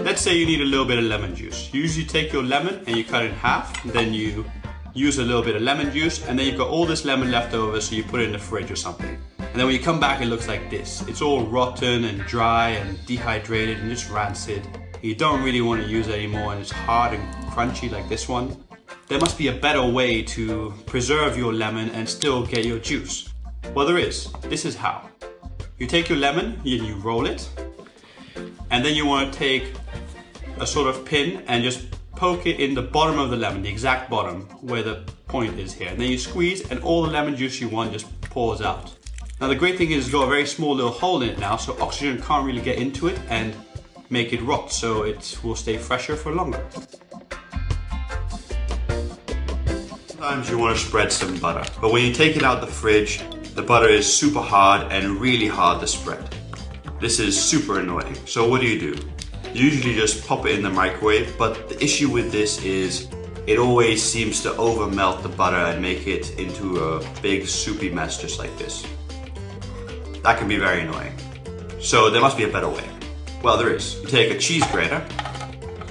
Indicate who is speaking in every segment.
Speaker 1: let's say you need a little bit of lemon juice. You usually take your lemon and you cut it in half, then you use a little bit of lemon juice, and then you've got all this lemon left over, so you put it in the fridge or something. And then when you come back, it looks like this. It's all rotten and dry and dehydrated and just rancid. You don't really want to use it anymore, and it's hard and crunchy like this one. There must be a better way to preserve your lemon and still get your juice. Well, there is. This is how. You take your lemon and you roll it, and then you want to take a sort of pin and just poke it in the bottom of the lemon, the exact bottom where the point is here. And then you squeeze, and all the lemon juice you want just pours out. Now the great thing is it's got a very small little hole in it now, so oxygen can't really get into it and make it rot, so it will stay fresher for longer. Sometimes you want to spread some butter, but when you take it out the fridge, the butter is super hard and really hard to spread. This is super annoying. So what do? You usually just pop it in the microwave, but the issue with this is it always seems to over melt the butter and make it into a big soupy mess just like this. That can be very annoying. So there must be a better way. Well, there is. You take a cheese grater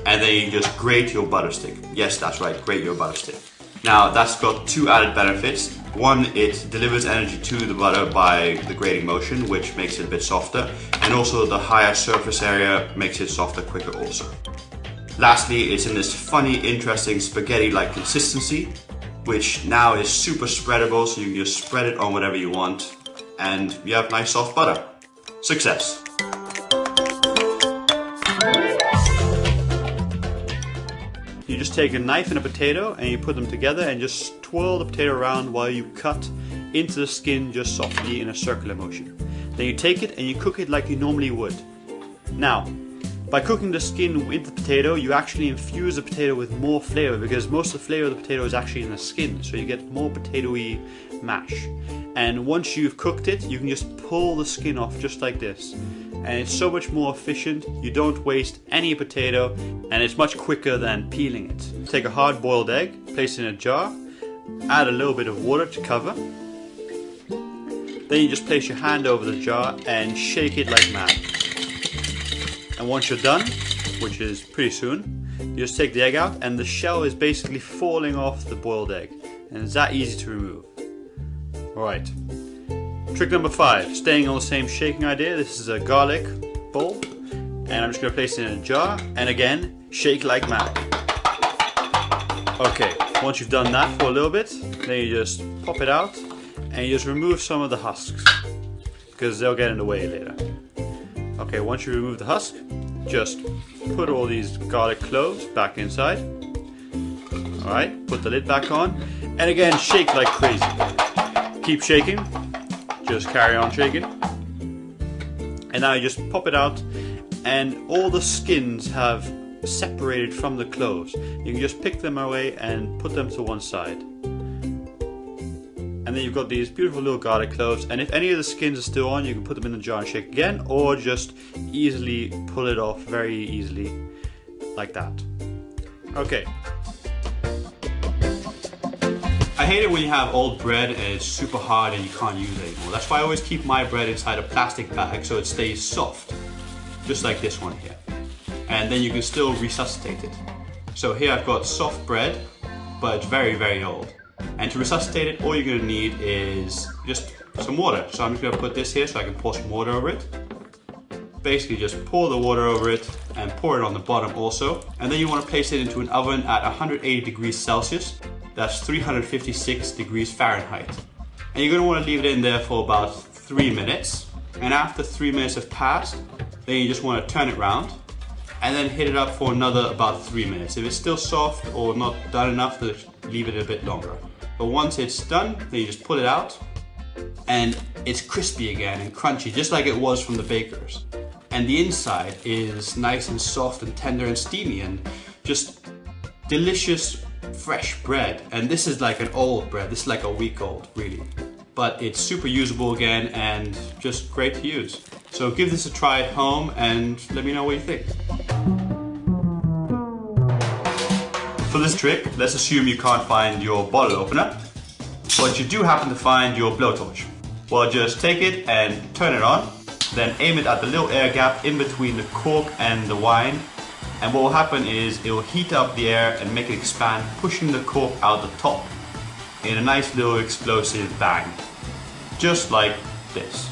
Speaker 1: and then you just grate your butter stick. Yes, that's right, grate your butter stick. Now that's got two added benefits. One, it delivers energy to the butter by the grating motion, which makes it a bit softer, and also the higher surface area makes it softer quicker also. Lastly, it's in this funny, interesting spaghetti-like consistency, which now is super spreadable, so you can just spread it on whatever you want, and you have nice soft butter. Success! You just take a knife and a potato and you put them together and just twirl the potato around while you cut into the skin just softly in a circular motion. Then you take it and you cook it like you normally would. Now, by cooking the skin into the potato, you actually infuse the potato with more flavor, because most of the flavor of the potato is actually in the skin, so you get more potatoey mash. And once you've cooked it, you can just pull the skin off just like this. And it's so much more efficient, you don't waste any potato, and it's much quicker than peeling it. Take a hard boiled egg, place it in a jar, add a little bit of water to cover. Then you just place your hand over the jar and shake it like mad. And once you're done, which is pretty soon, you just take the egg out and the shell is basically falling off the boiled egg. And it's that easy to remove. Alright. Trick number 5, staying on the same shaking idea. This is a garlic bowl, and I'm just going to place it in a jar, and again, shake like mad. Okay, once you've done that for a little bit, then you just pop it out, and you just remove some of the husks, because they'll get in the way later. Okay, once you remove the husk, just put all these garlic cloves back inside. Alright, put the lid back on, and again, shake like crazy. Keep shaking. Just carry on shaking, and now you just pop it out, and all the skins have separated from the cloves. You can just pick them away and put them to one side, and then you've got these beautiful little garlic cloves, and if any of the skins are still on, you can put them in the jar and shake again, or just easily pull it off very easily like that. Okay. I hate it when you have old bread and it's super hard and you can't use it anymore. That's why I always keep my bread inside a plastic bag so it stays soft, just like this one here. And then you can still resuscitate it. So here I've got soft bread, but it's very, very old. And to resuscitate it, all you're going to need is just some water. So I'm just going to put this here so I can pour some water over it. Basically just pour the water over it and pour it on the bottom also. And then you want to place it into an oven at 180 degrees Celsius. That's 356 degrees Fahrenheit. And you're going to want to leave it in there for about 3 minutes. And after 3 minutes have passed, then you just want to turn it around and then hit it up for another about 3 minutes. If it's still soft or not done enough, then leave it a bit longer. But once it's done, then you just pull it out and it's crispy again and crunchy, just like it was from the bakers. And the inside is nice and soft and tender and steamy and just delicious fresh bread. And this is like an old bread. This is like a week old, really. But it's super usable again and just great to use. So give this a try at home and let me know what you think. For this trick, let's assume you can't find your bottle opener, but you do happen to find your blowtorch. Well, just take it and turn it on, then aim it at the little air gap in between the cork and the wine, And what will happen is it will heat up the air and make it expand, pushing the cork out the top in a nice little explosive bang, just like this.